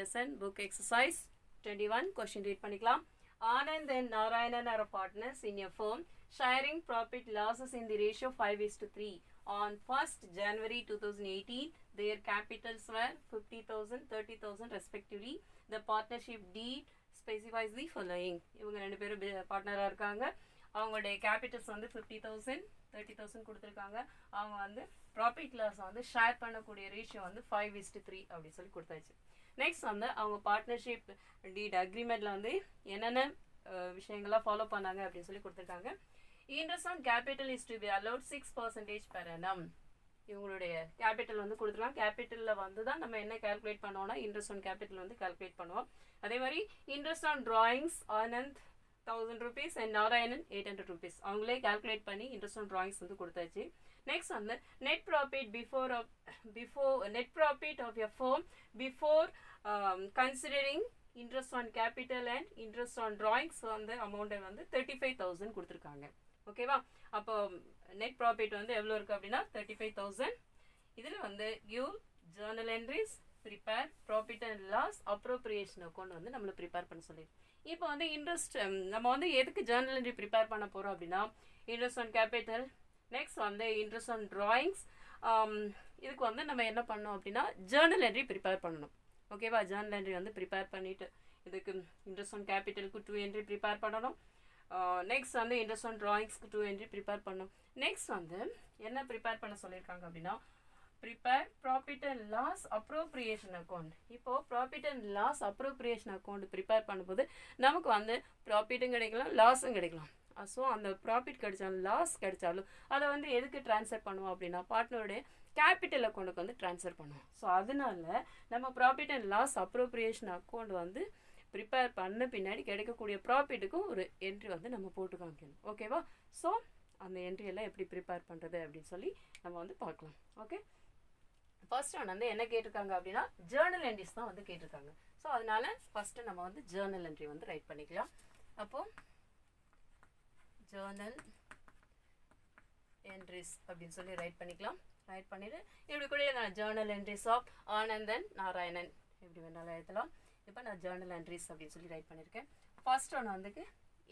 lesson book exercise 21 question read பண்ணிக்கலாம். Anand and Narayanan are partners in a firm sharing profit losses in the ratio 5:3. On 1st January 2018, their capitals were 50,000, 30,000 respectively. The partnership deed specifies the following. இவங்க ரெண்டு பேரும் பார்ட்னராக இருக்காங்க. அவங்களுடைய Capitals வந்து 50,000, 30,000 கொடுத்துருக்காங்க. அவங்க வந்து ப்ராஃபிட் லாஸ் வந்து ஷேர் பண்ணக்கூடிய ரேஷியோ வந்து 5:3 அப்படின்னு சொல்லி கொடுத்தாச்சு. நெக்ஸ்ட் வந்து அவங்க பார்ட்னர்ஷிப் டீட் அக்ரிமெண்ட்டில் வந்து என்னென்ன விஷயங்கள்லாம் ஃபாலோ பண்ணாங்க அப்படின்னு சொல்லி கொடுத்துருக்காங்க. Interest on capital is to be allowed 6% per annum. இவங்களுடைய கேபிட்டல் வந்து கொடுத்துருக்காங்க. கேபிட்டலில் வந்து தான் நம்ம என்ன கால்குலேட் பண்ணுவோம்னா இன்ட்ரெஸ்ட் ஆன் கேபிட்டல் வந்து கால்குலேட் பண்ணுவோம். அதே மாதிரி interest on drawings Anand 1000 rupees and Narayanan 800 rupees அவங்களே கால்குலேட் பண்ணி இன்ட்ரெஸ்ட் ஆன் டிராயிங்ஸ் வந்து கொடுத்தாச்சு. நெக்ஸ்ட் வந்து net profit before net profit of a firm before considering interest on capital and interest on drawings வந்து அமௌண்ட்டை வந்து 35,000 கொடுத்துருக்காங்க. ஓகேவா? அப்போ நெட் ப்ராஃபிட் வந்து எவ்வளோ இருக்குது அப்படின்னா 35,000. இதில் வந்து give journal entries, prepare profit and loss, appropriation account வந்து நம்மளை ப்ரிப்பேர் பண்ண சொல்லிடுது. இப்போ வந்து இன்ட்ரெஸ்ட் நம்ம வந்து எதுக்கு ஜேர்னல் என்ட்ரி ப்ரிப்பேர் பண்ண போகிறோம் அப்படின்னா இன்ட்ரெஸ்ட் ஆன் கேபிட்டல், நெக்ஸ்ட் வந்து இன்ட்ரெஸ்ட் ஆன் டிராயிங்ஸ். இதுக்கு வந்து நம்ம என்ன பண்ணோம் அப்படின்னா ஜேர்னல் என்ட்ரி ப்ரிப்பேர் பண்ணணும். ஓகேவா? ஜேர்னல் என்ட்ரி வந்து ப்ரிப்பேர் பண்ணிவிட்டு இதுக்கு இன்ட்ரெஸ்ட் ஆன் கேபிட்டலுக்கு 2 என்ட்ரி ப்ரிப்பேர் பண்ணணும். நெக்ஸ்ட் வந்து இன்ட்ரெஸ்ட் ஆன் டிராயிங்ஸ்க்கு 2 என்ட்ரி ப்ரிப்பேர் பண்ணணும். நெக்ஸ்ட் வந்து என்ன ப்ரிப்பேர் பண்ண சொல்லியிருக்காங்க அப்படின்னா prepare profit and loss appropriation account. இப்போது profit and loss appropriation account prepare பண்ணும்போது நமக்கு வந்து ப்ராஃபிட்டும் கிடைக்கலாம், லாஸும் கிடைக்கலாம். ஸோ அந்த ப்ராஃபிட் கிடைச்சாலும் லாஸ் கிடைச்சாலும் அதை வந்து எதுக்கு ட்ரான்ஸ்ஃபர் பண்ணுவோம் அப்படின்னா பார்ட்னருடைய கேபிட்டல் அக்கௌண்ட்டுக்கு வந்து ட்ரான்ஸ்ஃபர் பண்ணுவோம். ஸோ அதனால நம்ம profit and loss appropriation account வந்து ப்ரிப்பேர் பண்ண பின்னாடி கிடைக்கக்கூடிய ப்ராஃபிட்டுக்கும் ஒரு என்ட்ரி வந்து நம்ம போட்டு காமிக்கணும். ஓகேவா? ஸோ அந்த என்ட்ரியெல்லாம் எப்படி ப்ரிப்பேர் பண்ணுறது அப்படின்னு சொல்லி நம்ம வந்து பார்க்கலாம். ஓகே, ஃபர்ஸ்ட் ஒன் வந்து என்ன கேட்டிருக்காங்க அப்படின்னா ஜேர்னல் என்ட்ரிஸ் தான் வந்து கேட்டிருக்காங்க. ஸோ அதனால ஃபஸ்ட்டு நம்ம வந்து ஜேர்னல் என்ட்ரி வந்து ரைட் பண்ணிக்கலாம். அப்போது ஜேர்னல் என்ட்ரிஸ் அப்படின்னு சொல்லி ரைட் பண்ணிக்கலாம். ரைட் பண்ணிவிட்டு இப்படி கூட நான் journal entries of Anandan Narayanan எப்படி வேணாலும் எழுதலாம். இப்போ நான் ஜேர்னல் என்ட்ரிஸ் அப்படின்னு சொல்லி ரைட் பண்ணியிருக்கேன். ஃபர்ஸ்ட் ஒன்று வந்துக்கு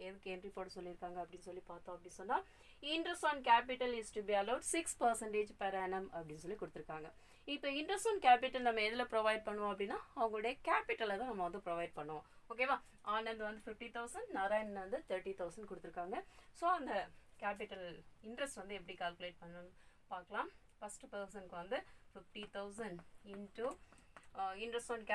எதுக்கு என்ட்ரி போட சொல்லியிருக்காங்க அப்படின்னு சொல்லி பார்த்தோம் அப்படின்னு சொன்னால் interest on capital is to be allowed 6% per annum அப்படின்னு சொல்லி கொடுத்துருக்காங்க. இப்போ இன்ட்ரெஸ்ட் ஆன் கேபிட்டல் நம்ம எதில் ப்ரொவைட் பண்ணுவோம் அப்படின்னா அவங்களுடைய கேபிட்டலை தான் நம்ம வந்து ப்ரொவைட் பண்ணுவோம். ஓகேவா? ஆனந்த் வந்து 50,000, நாராயணன் வந்து 30,000 கொடுத்துருக்காங்க. ஸோ அந்த கேபிட்டல் இன்ட்ரெஸ்ட் வந்து எப்படி கால்குலேட் பண்ணணும்னு பார்க்கலாம். ஃபஸ்ட்டு பர்சனுக்கு வந்து 50,000 into interest on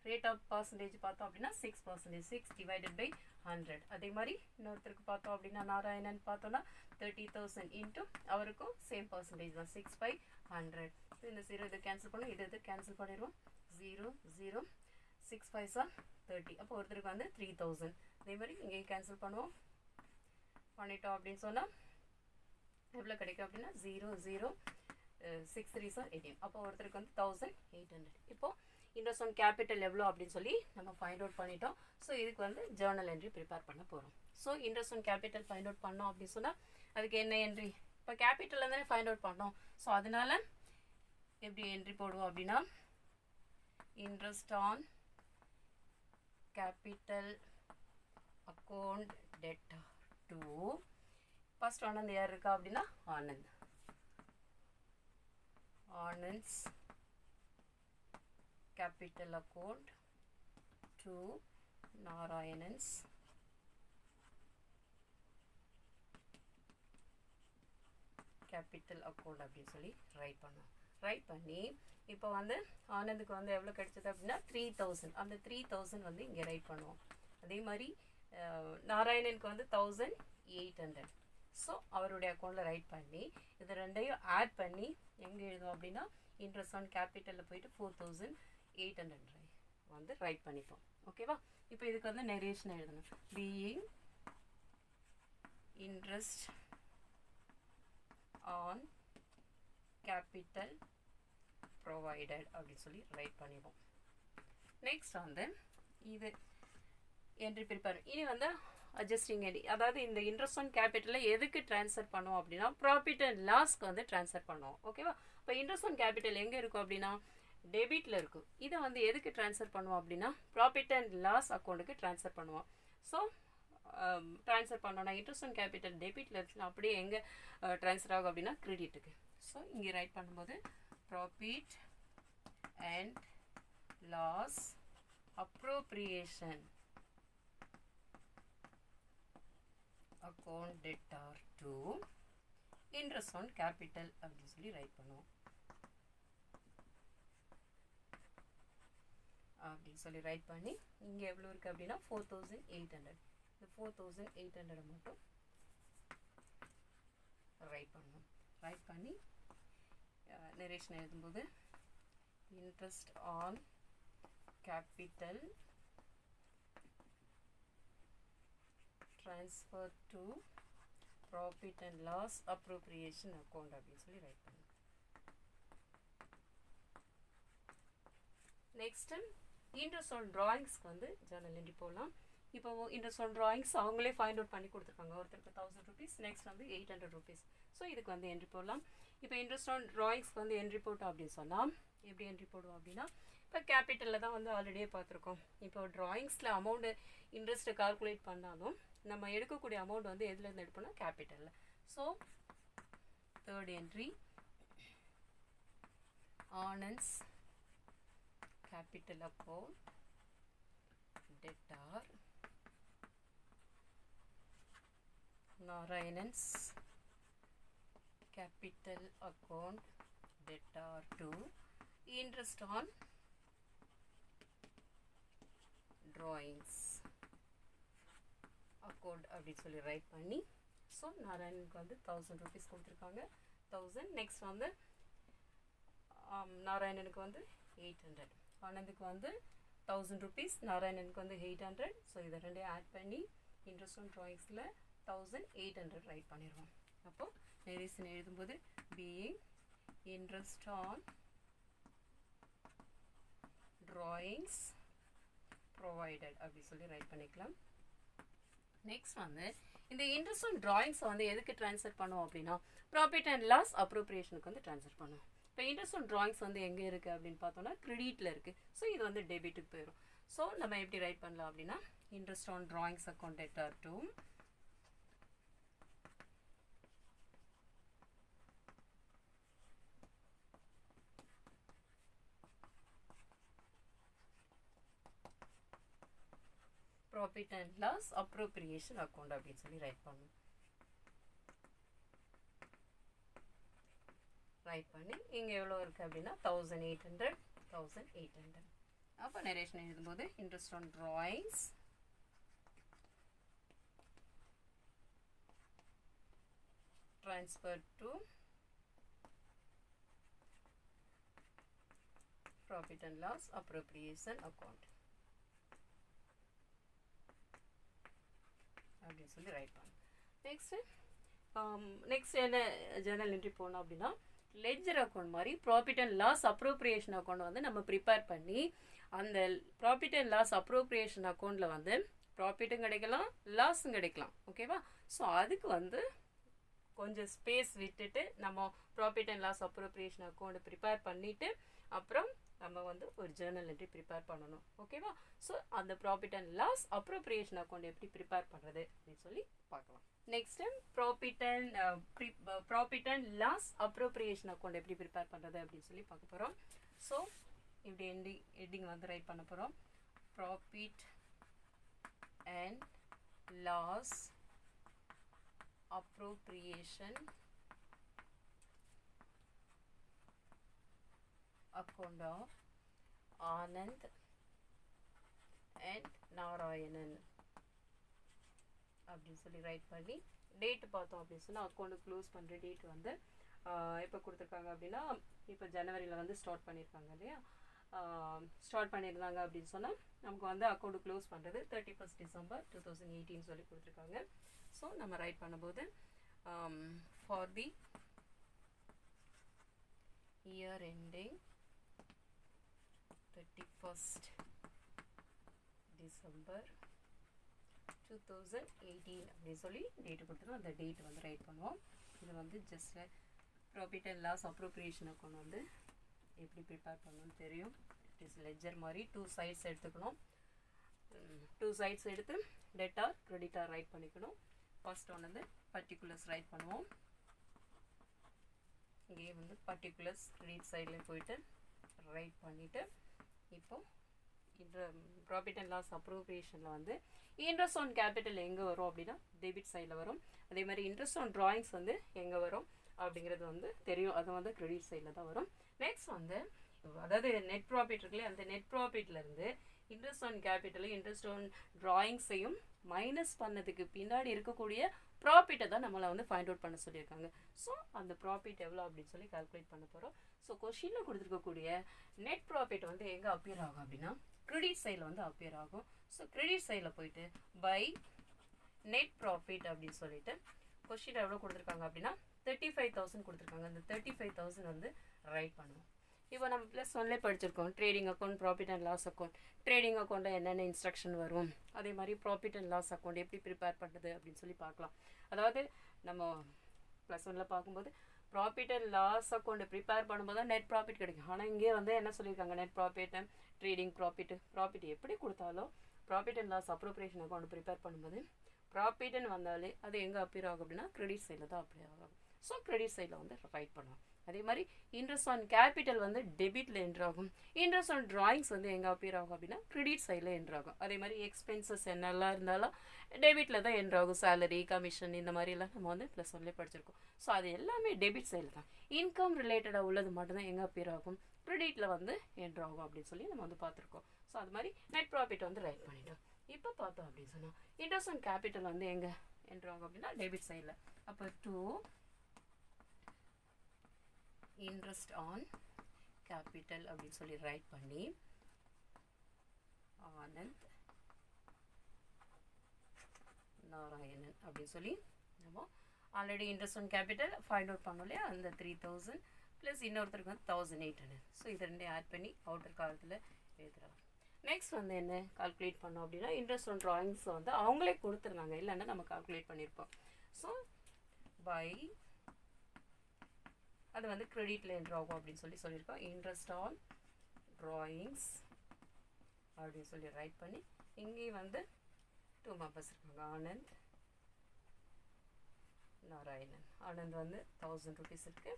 rate of percentage பார்த்தோம் அப்படின்னா 6%, 6 divided by 100. அதே மாதிரி இன்னொருத்தருக்கு பார்த்தோம் அப்படின்னா நாராயணன் பார்த்தோன்னா 30,000 இன்ட்டு அவருக்கும் சேம் பர்சன்டேஜ் தான் 6/100. இந்த 0 இதை கேன்சல் பண்ணும், இது கேன்சல் பண்ணிடுவோம். 0 0 6 5 30. அப்போ ஒருத்தருக்கு வந்து 3,000. அதே மாதிரி இங்கேயும் கேன்சல் பண்ணுவோம். பண்ணிட்டோம் அப்படின்னு சொன்னால் எவ்வளோ கிடைக்கும் அப்படின்னா 0 0 6 3 18. அப்போ ஒருத்தருக்கு வந்து 1,800. இப்போது இன்ட்ரெஸ்ட் ஆன் கேபிட்டல் எவ்வளோ அப்படின்னு சொல்லி நம்ம ஃபைண்ட் அவுட் பண்ணிட்டோம். ஸோ இதுக்கு வந்து ஜேர்னல் என்ட்ரி ப்ரிப்பேர் பண்ண போகிறோம். So interest on capital find out பண்ணோம் அப்படின்னு சொன்னால் அதுக்கு என்ன என்ட்ரி? இப்போ கேபிட்டலில் தானே ஃபைண்ட் அவுட் பண்ணோம். ஸோ அதனால எப்படி என்ட்ரி போடுவோம் அப்படின்னா interest on capital account debt to first Anand யார் இருக்கா அப்படின்னா Anand's capital account to Narayanan's capital account அப்படின்னு சொல்லி ரைட் பண்ணோம். ரைட் பண்ணி இப்போ வந்து ஆனந்துக்கு வந்து எவ்வளோ கிடைச்சது அப்படின்னா 3,000. அந்த 3,000 வந்து இங்கே ரைட் பண்ணுவோம். அதே மாதிரி நாராயணனுக்கு வந்து 1,800. ஸோ அவருடைய அக்கௌண்ட்டில் ரைட் பண்ணி இது ரெண்டையும் ஆட் பண்ணி எங்கே எழுதுவோம் அப்படின்னா இன்ட்ரெஸ்ட் ஆன் கேபிட்டலில் போயிட்டு 4,800 வந்து ரைட் பண்ணிப்போம். ஓகேவா? இப்போ இதுக்கு வந்து நரேஷன் எழுதணும். Being interest on capital provided அப்படின்னு சொல்லி ரைட் பண்ணிப்போம். நெக்ஸ்ட் வந்து இது என்ட்ரி ப்ரிப்பேர். இனி வந்து அட்ஜஸ்டிங் என்ட்ரி, அதாவது இந்த இன்ட்ரெஸ்ட் ஆன் கேபிட்டலில் எதுக்கு ட்ரான்ஸ்ஃபர் பண்ணுவோம் அப்படின்னா ப்ராஃபிட் அண்ட் லாஸ்க்கு வந்து ட்ரான்ஸ்ஃபர் பண்ணுவோம். ஓகேவா? இப்போ இன்ட்ரெஸ்ட் ஆன் கேபிட்டல் எங்கே இருக்கும் அப்படின்னா டெபிட்டில் இருக்கும். இதை வந்து எதுக்கு ட்ரான்ஸ்ஃபர் பண்ணுவோம் அப்படின்னா ப்ராஃபிட் அண்ட் லாஸ் அக்கௌண்ட்டுக்கு ட்ரான்ஸ்ஃபர் பண்ணுவோம். ஸோ ட்ரான்ஸ்ஃபர் பண்ணோன்னா இன்ட்ரெஸ்ட் அண்ட் கேபிட்டல் டெபிட்டில் இருந்துச்சுன்னா அப்படியே எங்கே ட்ரான்ஸ்ஃபர் ஆகும் அப்படின்னா கிரெடிட்டுக்கு. ஸோ இங்கே ரைட் பண்ணும்போது profit and loss appropriation account debtor to interest on capital அப்படின்னு சொல்லி ரைட் பண்ணுவோம். அப்படின்னு சொல்லி ரைட் பண்ணி இங்கே எவ்வளோ இருக்குது அப்படின்னா 4800. இந்த 4800 மட்டும் ரைட் பண்ணுவோம். ரைட் பண்ணி நரேஷன் எழுதும்போது interest on capital transfer to profit and loss appropriation account அப்படின்னு சொல்லி ரைட் பண்ணுங்க. நெக்ஸ்ட் இன்ட்ரெஸ்ட் ஆன் டிராயிங்ஸ்க்கு வந்து ஜர்னல் என்ட்ரி போடலாம். இப்போ இன்ட்ரெஸ்ட் ஆன் டிராயிங்ஸ் அவங்களே ஃபைண்ட் அவுட் பண்ணி கொடுத்துருக்காங்க. ஒருத்தருக்கு 1000 rupees, நெக்ஸ்ட் வந்து 800 rupees. ஸோ இதுக்கு வந்து என்ட்ரி போடலாம். இப்போ இன்ட்ரெஸ்ட் ஆன் டிராயிங்ஸ்க்கு வந்து என்ட்ரி போட்டோம் அப்படின்னு சொன்னால் எப்படி என்ட்ரி போடுவோம் அப்படின்னா இப்போ கேபிட்டலில் தான் வந்து ஆல்ரெடியே பார்த்துருக்கோம். இப்போ டிராயிங்ஸில் அமௌண்ட்டு இன்ட்ரெஸ்ட்டை கால்குலேட் பண்ணாலும் நம்ம எடுக்கக்கூடிய அமௌண்ட் வந்து எதுலேருந்து எடுப்போம்னா கேபிட்டலில். So third entry Anand's capital account debtor Narayanan's capital account debtor to interest on drawings account அப்படி சொல்லி ரைட் பண்ணி ஸோ நாராயணனுக்கு வந்து 1000 rupees கொடுத்துருக்காங்க. 1000 நெக்ஸ்ட் வந்து நாராயணனுக்கு வந்து 800, ஆனந்துக்கு வந்து 1000 rupees, நாராயணனுக்கு வந்து 800. ஸோ இதை ரெண்டையும் ஆட் பண்ணி இன்ட்ரெஸ்ட் ஆன் ட்ராயிங்ஸில் 1800 ரைட் பண்ணிடுவோம். அப்போ நரேஷன் எழுதும்போது being interest on drawings provided அப்படி சொல்லி ரைட் பண்ணிக்கலாம். நெக்ஸ்ட் வந்து இந்த இன்ட்ரெஸ்ட் ஆன் டிராயிங்ஸை வந்து எதுக்கு ட்ரான்ஸ்ஃபர் பண்ணுவோம் அப்படின்னா ப்ராஃபிட் அண்ட் லாஸ் அப்ரோப்ரியேஷனுக்கு வந்து ட்ரான்ஸ்ஃபர் பண்ணுவோம். இப்போ இன்ட்ரெஸ்ட் ஆன் டிராயிங்ஸ் வந்து எங்கே இருக்குது அப்படின்னு பார்த்தோன்னா கிரெடிட்டில் இருக்குது. ஸோ இது வந்து டெபிட்டுக்கு போயிடும். ஸோ நம்ம எப்படி ரைட் பண்ணலாம் அப்படின்னா interest on drawings account debtor to profit and loss appropriation account அப்படின்னு சொல்லி ரைட் பண்ணும். ரைட் பண்ணி இங்கே எவ்வளோ இருக்குது அப்படின்னா 1800. அப்போ நரேஷன் எழுதும்போது interest on drawings transfer to profit and loss appropriation account அப்படின்னு சொல்லி ரைட் பண்ணும். நெக்ஸ்ட் என்ன ஜர்னல் என்ட்ரி போனோம் அப்படின்னா லெட்ஜர் அக்கௌண்ட் மாதிரி profit and loss appropriation account வந்து நம்ம ப்ரிப்பேர் பண்ணி அந்த ப்ராஃபிட் அண்ட் லாஸ் அப்ரோப்ரியேஷன் அக்கௌண்ட்டில் வந்து ப்ராஃபிட்டும் கிடைக்கலாம் லாஸும் கிடைக்கலாம். ஓகேவா? ஸோ அதுக்கு வந்து கொஞ்சம் ஸ்பேஸ் விட்டுட்டு நம்ம profit and loss appropriation account prepare பண்ணிவிட்டு அப்புறம் நம்ம வந்து ஒரு ஜர்னல் என்ட்ரி ப்ரிப்பேர் பண்ணணும். ஓகேவா? ஸோ அந்த profit and loss appropriation account எப்படி ப்ரிப்பேர் பண்ணுறது அப்படின்னு சொல்லி பார்க்கலாம். Next time profit and loss appropriation account எப்படி ப்ரிப்பேர் பண்ணுறது அப்படின்னு சொல்லி பார்க்க போகிறோம். ஸோ இப்படி ஹெட்டிங் வந்து ரைட் பண்ண போகிறோம். Profit and loss appropriation account of Anand and Narayanan அப்படின்னு சொல்லி ரைட் பண்ணி டேட் பார்த்தோம் அப்படின்னு சொன்னால் அக்கௌண்ட் க்ளோஸ் பண்ணுற டேட் வந்து எப்போ கொடுத்துருக்காங்க அப்படின்னா இப்போ ஜனவரியில் வந்து ஸ்டார்ட் பண்ணியிருக்காங்க இல்லையா? ஸ்டார்ட் பண்ணியிருந்தாங்க அப்படின்னு சொன்னால் நமக்கு வந்து அக்கௌண்ட் க்ளோஸ் பண்ணுறது 31st December 2018 சொல்லி கொடுத்துருக்காங்க. ஸோ நம்ம ரைட் பண்ணும்போது for the year ending 31st December 2018 அப்படின்னு சொல்லி டேட்டு கொடுத்துருவோம். அந்த டேட் வந்து ரைட் பண்ணுவோம். இது வந்து just profit and loss appropriation account வந்து எப்படி ப்ரிப்பேர் பண்ணணும்னு தெரியும். இட் இஸ் லெஜர் மாதிரி 2 சைட்ஸ் எடுத்துக்கணும். 2 சைட்ஸ் எடுத்து டெட்டார் கிரெடிட்டார் ரைட் பண்ணிக்கணும். ஃபர்ஸ்ட் ஒன் வந்து பர்டிகுலர்ஸ் ரைட் பண்ணுவோம். இங்கே வந்து பர்டிகுலர்ஸ் கிரெடிட் சைடில் போயிட்டு ரைட் பண்ணிவிட்டு இப்போ இந்த ப்ராஃபிட் அண்ட் லாஸ் அப்ரோப்ரியேஷனில் வந்து இன்ட்ரெஸ்ட் ஆன் கேபிட்டல் எங்கே வரும் அப்படின்னா டெபிட் சைடில் வரும். அதே மாதிரி இன்ட்ரெஸ்ட் ஆன் ட்ராயிங்ஸ் வந்து எங்கே வரும் அப்படிங்கிறது வந்து தெரியும், அது வந்து கிரெடிட் சைடில் தான் வரும். நெக்ஸ்ட் வந்து அதாவது நெட் ப்ராஃபிட் இருக்குல்லையே, அந்த நெட் ப்ராஃபிட்லேருந்து interest on capital interest on ட்ராயிங்ஸையும் மைனஸ் பண்ணதுக்கு பின்னாடி இருக்கக்கூடிய ப்ராஃபிட்டை தான் நம்மளை வந்து ஃபைண்ட் அவுட் பண்ண சொல்லியிருக்காங்க. ஸோ அந்த ப்ராஃபிட் எவ்வளோ அப்படின்னு சொல்லி கால்குலேட் பண்ண போகிறோம். ஸோ கொஷினில் கொடுத்துருக்கக்கூடிய நெட் ப்ராஃபிட் வந்து எங்கே அப்பியர் ஆகும் அப்படின்னா கிரெடிட் சைடில் வந்து அப்பியர் ஆகும். ஸோ கிரெடிட் சைடில் போயிட்டு பை நெட் ப்ராஃபிட் அப்படின்னு சொல்லிட்டு கொஷின் எவ்வளோ கொடுத்துருக்காங்க அப்படின்னா 35,000 கொடுத்துருக்காங்க. அந்த 35,000 வந்து ரைட் பண்ணுவோம். இப்போ நம்ம +1 படிச்சிருக்கோம் trading account, profit and loss account. Trading அக்கௌண்ட்டில் என்னென்ன இன்ஸ்ட்ரக்ஷன் வரும், அதே மாதிரி ப்ராஃபிட் அண்ட் லாஸ் அக்கௌண்ட் எப்படி ப்ரிப்பேர் பண்ணுறது அப்படின்னு சொல்லி பார்க்கலாம். அதாவது நம்ம +1 பார்க்கும்போது ப்ராஃபிட் அண்ட் லாஸ் அக்கௌண்ட்டை ப்ரிப்பேர் பண்ணும்போது தான் நெட் ப்ராஃபிட் கிடைக்கும். ஆனால் இங்கே வந்து என்ன சொல்லியிருக்காங்க, நெட் ப்ராஃபிட் ட்ரேடிங் ப்ராஃபிட் எப்படி கொடுத்தாலும் profit and loss appropriation account prepare பண்ணும்போது ப்ராஃபிட்னு வந்தாலே அது எங்கே அப்பியர் ஆகும் அப்படின்னா கிரெடிட் சைடில் தான் அப்பியர் ஆகும். ஸோ கிரெடிட் சைடில் வந்து ரைட் பண்ணுவோம். அதே மாதிரி இன்ட்ரெஸ்ட் ஆன் கேபிட்டல் வந்து டெபிட்டில் என்ட்ராகும். இன்ட்ரெஸ்ட் ஆன் ட்ராயிங்ஸ் வந்து எங்கே அப்பியர் ஆகும் அப்படின்னா கிரெடிட் சைடில் என்ட்ராகும். அதே மாதிரி எக்ஸ்பென்சஸ் என்னெல்லாம் இருந்தாலும் டெபிட்டில் தான் என்ட்ராகும். சேலரி, கமிஷன் இந்த மாதிரிலாம் நம்ம வந்து +1 படிச்சிருக்கோம். ஸோ அது எல்லாமே டெபிட் சைடில் தான். இன்கம் ரிலேட்டடாக உள்ளது மட்டும்தான் எங்கே அப்பியர் ஆகும், கிரெடிட்டில் வந்து என்ட்ராகும் அப்படின்னு சொல்லி நம்ம வந்து பார்த்துருக்கோம். ஸோ அது மாதிரி நெட் ப்ராஃபிட் வந்து ரைட் பண்ணிட்டோம். இப்போ பார்த்தோம் அப்படின்னு சொன்னால் இன்ட்ரெஸ்ட் ஆன் கேபிட்டல் வந்து எங்கே என்ட்ராகும் அப்படின்னா டெபிட் சைடில். அப்போ 2 இன்ட்ரெஸ்ட் ஆன் கேபிட்டல் அப்படின்னு சொல்லி ரைட் பண்ணி ஆனந்த் நாராயணன் அப்படின்னு சொல்லி நம்ம already interest on capital find out பண்ணோம் இல்லையா, அந்த 3,000 ப்ளஸ் இன்னொருத்தருக்கு வந்து 1,800. ஸோ இது ரெண்டையும் ஆட் பண்ணி அவுட்டர் காலத்தில் எழுதுறாங்க. நெக்ஸ்ட் வந்து என்ன கால்குலேட் பண்ணோம் அப்படின்னா இன்ட்ரெஸ்ட் ஆன் ட்ராயிங்ஸ் வந்து அவங்களே கொடுத்துருந்தாங்க, இல்லைன்னா நம்ம கால்குலேட் பண்ணியிருப்போம். ஸோ பை அது வந்து கிரெடிட்டில் என்ட்ராகும் அப்படின்னு சொல்லியிருக்கோம். இன்ட்ரெஸ்ட் ஆன் ட்ராயிங்ஸ் அப்படின்னு சொல்லி ரைட் பண்ணி இங்கேயும் வந்து 2 மெம்பர்ஸ் இருக்காங்க, ஆனந்த் நாராயணன். ஆனந்த் வந்து 1,000 rupees இருக்குது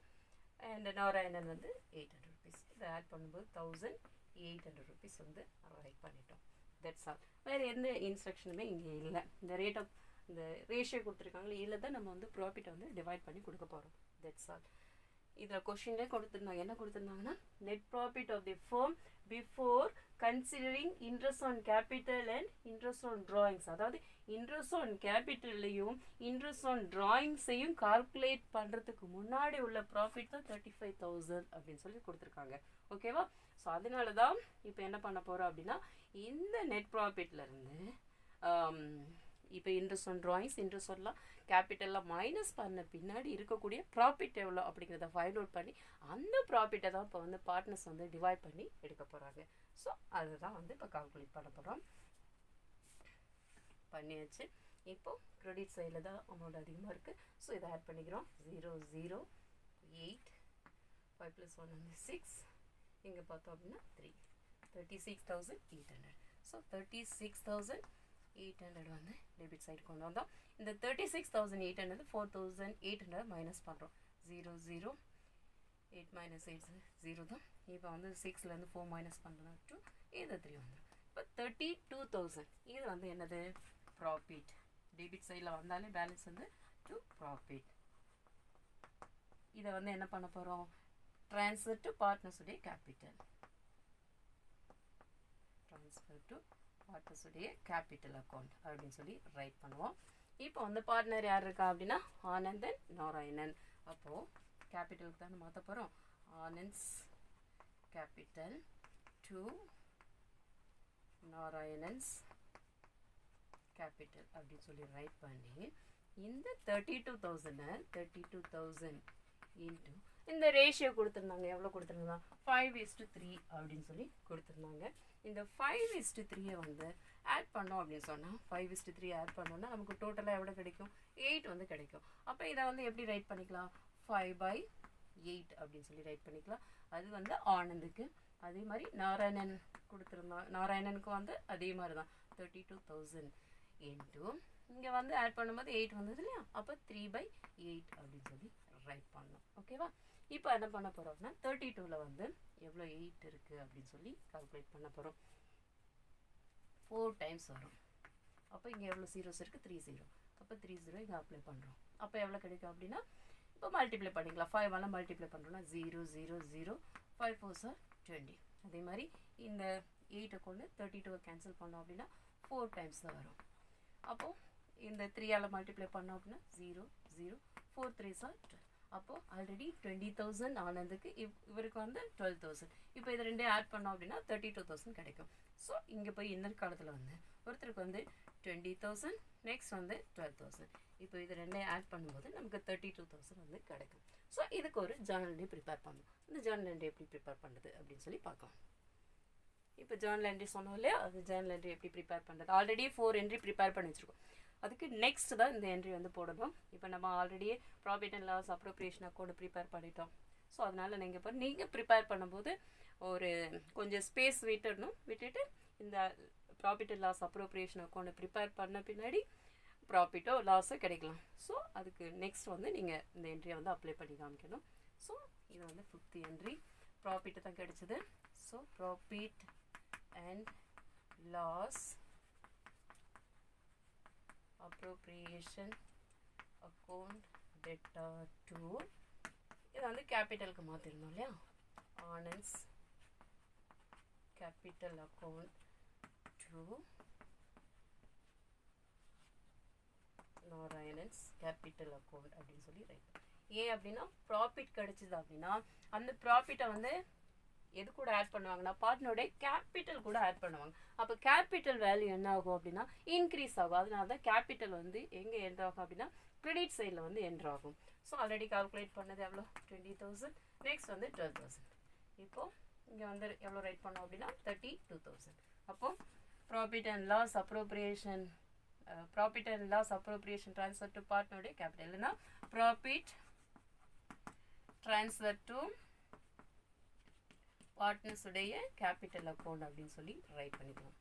அண்ட் நாராயணன் வந்து 800 rupees. இதை ஆட் பண்ணும்போது 1,800 rupees வந்து ரைட் பண்ணிட்டோம். That's all. வேறு எந்த இன்ஸ்ட்ரக்ஷனுமே இங்கே இல்லை. இந்த ரேட் ஆஃப் இந்த ரேஷியோ கொடுத்துருக்காங்களே, இதில் தான் நம்ம வந்து ப்ராஃபிட்டை வந்து டிவைட் பண்ணி கொடுக்க போகிறோம். That's all. இதில் கொஷின்லேயே கொடுத்துருந்தாங்க, என்ன கொடுத்துருந்தாங்கன்னா net profit of the firm before considering interest on capital and interest on drawings. அதாவது இன்ட்ரெஸ்ட் ஆன் கேபிட்டல்லையும் இன்ட்ரெஸ்ட் ஆன் ட்ராயிங்ஸையும் கால்குலேட் பண்ணுறதுக்கு முன்னாடி உள்ள ப்ராஃபிட் தான் 35,000 அப்படின்னு சொல்லி கொடுத்துருக்காங்க. ஓகேவா? ஸோ அதனால தான் இப்போ என்ன பண்ண போகிறோம் அப்படின்னா இந்த நெட் ப்ராஃபிட்லேருந்து இப்போ இன்ட்ரெஸ்ட் ஆன் ட்ராயிங்ஸ் இன்ட்ரெஸ்ட் ஆன்லாம் கேபிட்டலில் மைனஸ் பண்ண பின்னாடி இருக்கக்கூடிய ப்ராஃபிட் எவ்வளோ அப்படிங்கிறத ஃபைண்ட் அவுட் பண்ணி அந்த ப்ராஃபிட்டை தான் இப்போ வந்து பார்ட்னர்ஸ் வந்து டிவைட் பண்ணி எடுக்க போகிறாங்க. ஸோ அதுதான் வந்து இப்போ கால்குலேட் பண்ண போகிறோம். பண்ணியாச்சு. இப்போது கிரெடிட் சைடில் தான் அமௌண்ட் அதிகமாக இருக்குது. ஸோ இதை ஆட் பண்ணிக்கிறோம். 008 5 + 1 வந்து 6. இங்கே பார்த்தோம் அப்படின்னா 3 36,800. ஸோ 36,800 வந்து டெபிட் சைடு கொண்டு வந்தோம். இந்த 36,800 4,800 மைனஸ் பண்ணுறோம். 0 8 - 8 0 தான். இப்போ வந்து 6லேருந்து 4 மைனஸ் பண்ணலாம் 2, இது 3 வந்துடும். இப்போ 32,000 இது வந்து என்னது ப்ராஃபிட். டெபிட் சைடில் வந்தாலே பேலன்ஸ் வந்து டு ப்ராஃபிட். இதை வந்து என்ன பண்ண போகிறோம், ட்ரான்ஸ்ஃபர் டு பார்ட்னர்ஸுடைய கேபிட்டல். ட்ரான்ஸ்ஃபர் டு பார்ட்னர்ஸுடைய கேபிட்டல் அக்கௌண்ட் அப்படின்னு சொல்லி ரைட் பண்ணுவோம். இப்போ வந்து பார்ட்னர் யார் இருக்கா அப்படின்னா ஆனந்தன் நாராயணன். அப்போது கேபிட்டலுக்கு தான் மாற்ற போகிறோம். Anand's capital to Narayanan's capital அப்படின்னு சொல்லி ரைட் பண்ணி இந்த 32,000 இன்ட்டு இந்த ரேஷியோ கொடுத்துருந்தாங்க. எவ்வளோ கொடுத்துருந்தாங்க 5:3 அப்படின்னு சொல்லி கொடுத்துருந்தாங்க. இந்த 5:3 வந்து ஆட் பண்ணோம் அப்படின்னு சொன்னால் 5:3 ஆட் பண்ணோன்னா நமக்கு டோட்டலாக எவ்வளோ கிடைக்கும் 8 வந்து கிடைக்கும். அப்போ இதை வந்து எப்படி ரைட் பண்ணிக்கலாம் 5/3 8 அப்படின்னு சொல்லி ரைட் பண்ணிக்கலாம். அது வந்து ஆனந்துக்கு. அதே மாதிரி நாராயணன் கொடுத்துருந்தான், நாராயணனுக்கு வந்து அதே மாதிரி தான் 32,000 இன்ட்டு இங்கே வந்து ஆட் பண்ணும்போது 8 வந்தது இல்லையா, அப்போ 3/8 அப்படின்னு சொல்லி ரைட் பண்ணணும். ஓகேவா? இப்போ என்ன பண்ண போகிறோம்னா 32ல் வந்து எவ்வளோ 8 இருக்குது அப்படின்னு சொல்லி கால்குலேட் பண்ண போகிறோம். 4 டைம்ஸ் வரும். அப்போ இங்கே எவ்வளோ ஜீரோஸ் இருக்குது, 3 0. அப்போ 3 0 இங்கே அப்ளை பண்ணுறோம். அப்போ எவ்வளோ கிடைக்கும் அப்படின்னா இப்போ மல்டிப்ளை பண்ணிக்கலாம். 5 மல்டிப்ளை பண்ணுறோம்னா 0 0 0 5 4 சார் 20. அதே மாதிரி இந்த 8 கொண்டு 32 கேன்சல் பண்ணோம் அப்படின்னா 4 டைம்ஸ் தான் வரும். அப்போது இந்த 3 மல்டிப்ளை பண்ணோம் அப்படின்னா 0 0 4 3 சார் 12. அப்போது ஆல்ரெடி 20,000 ஆனதுக்கு இவருக்கு வந்து 12,000. இப்போ இது ரெண்டே ஆட் பண்ணோம் அப்படின்னா 32,000 கிடைக்கும். ஸோ இங்கே போய் இந்த காலத்தில் வந்து ஒருத்தருக்கு வந்து 20,000, நெக்ஸ்ட் வந்து 12,000. இப்போ இது ரெண்டே ஆட் பண்ணும்போது நமக்கு 32,000 வந்து கிடைக்கும். ஸோ இதுக்கு ஒரு ஜர்னல் என்ட்ரி ப்ரிப்பேர் பண்ணணும். இந்த ஜர்னல் என்ட்ரி எப்படி ப்ரிப்பேர் பண்ணுறது அப்படின்னு சொல்லி பார்க்கலாம். இப்போ ஜர்னல் என்ட்ரி சொன்னோம் இல்லையா, அது ஜர்னல் என்ட்ரி எப்படி ப்ரிப்பேர் பண்ணுறது. ஆல்ரெடி 4 என்ட்ரி ப்ரிப்பேர் பண்ணி வச்சுருக்கோம். அதுக்கு நெக்ஸ்ட் தான் இந்த என்ட்ரி வந்து போடணும். இப்போ நம்ம ஆல்ரெடியே profit and loss appropriation account prepare பண்ணிட்டோம். ஸோ அதனால் நீங்கள் ப்ரிப்பேர் பண்ணும்போது ஒரு கொஞ்சம் ஸ்பேஸ் விட்டுட்டு இந்த profit and loss appropriation account prepare பண்ண பின்னாடி ப்ராஃபிட்டோ லாஸோ கிடைக்கலாம். ஸோ அதுக்கு நெக்ஸ்ட் வந்து நீங்கள் இந்த என்ட்ரியை வந்து அப்ளை பண்ணி காமிக்கணும். ஸோ இது வந்து 5th என்ட்ரி ப்ராஃபிட்டு தான் கிடைச்சது. So profit and loss appropriation account debtor to இது வந்து கேபிட்டலுக்கு மாற்றிருந்தோம் இல்லையா, Anand's capital account to Narayanan's capital account அப்படின்னு சொல்லி ரைட். ஏன் அப்படின்னா ப்ராஃபிட் கிடைச்சிது அப்படின்னா அந்த ப்ராஃபிட்டை வந்து எது கூட ஆட் பண்ணுவாங்கன்னா பார்ட்னருடைய கேபிட்டல் கூட ஆட் பண்ணுவாங்க. அப்போ கேபிட்டல் வேல்யூ என்ன ஆகும் அப்படின்னா இன்க்ரீஸ் ஆகும். அதனால தான் கேபிட்டல் வந்து எங்கே என்ட்ரு ஆகும் அப்படின்னா கிரெடிட் சைடில் வந்து என்ட்ரு ஆகும். ஸோ ஆல்ரெடி கால்குலேட் பண்ணது எவ்வளோ 20,000, நெக்ஸ்ட் வந்து 12,000. இப்போது இங்கே வந்து எவ்வளோ ரைட் பண்ணோம் அப்படின்னா 32,000. அப்போது profit and loss appropriation transfer to பார்ட்னருடைய கேபிட்டல் இல்லைன்னா ப்ராஃபிட் ட்ரான்ஸ்ஃபர் டு பார்ட்னர்ஸ் உடைய கேபிட்டல் அக்கௌண்ட் அப்படின்னு சொல்லி ரைட் பண்ணிக்கலாம்.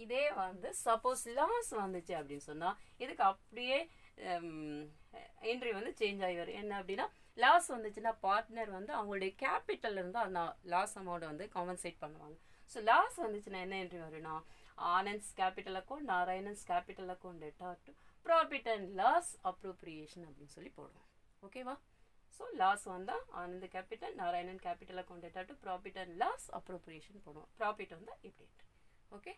இதே வந்து சப்போஸ் லாஸ் வந்துச்சு அப்படின்னு சொன்னால் இதுக்கு அப்படியே என்ட்ரி வந்து சேஞ்ச் ஆகி வரும். என்ன அப்படின்னா லாஸ் வந்துச்சுன்னா பார்ட்னர் வந்து அவங்களுடைய கேபிட்டல் இருந்து அந்த லாஸ் அமௌண்ட் வந்து காம்பன்சேட் பண்ணுவாங்க. ஸோ லாஸ் வந்துச்சுன்னா என்ன என்ட்ரி வரும்னா Anand's capital account Narayanan's capital account debtor to profit and loss appropriation அப்படின்னு சொல்லி போடுவோம். ஓகேவா? ஸோ லாஸ் வந்தால் Anand capital Narayanan capital account debtor to profit and loss appropriation போடுவோம். ப்ராஃபிட் வந்தால் இப்படி. ஓகே.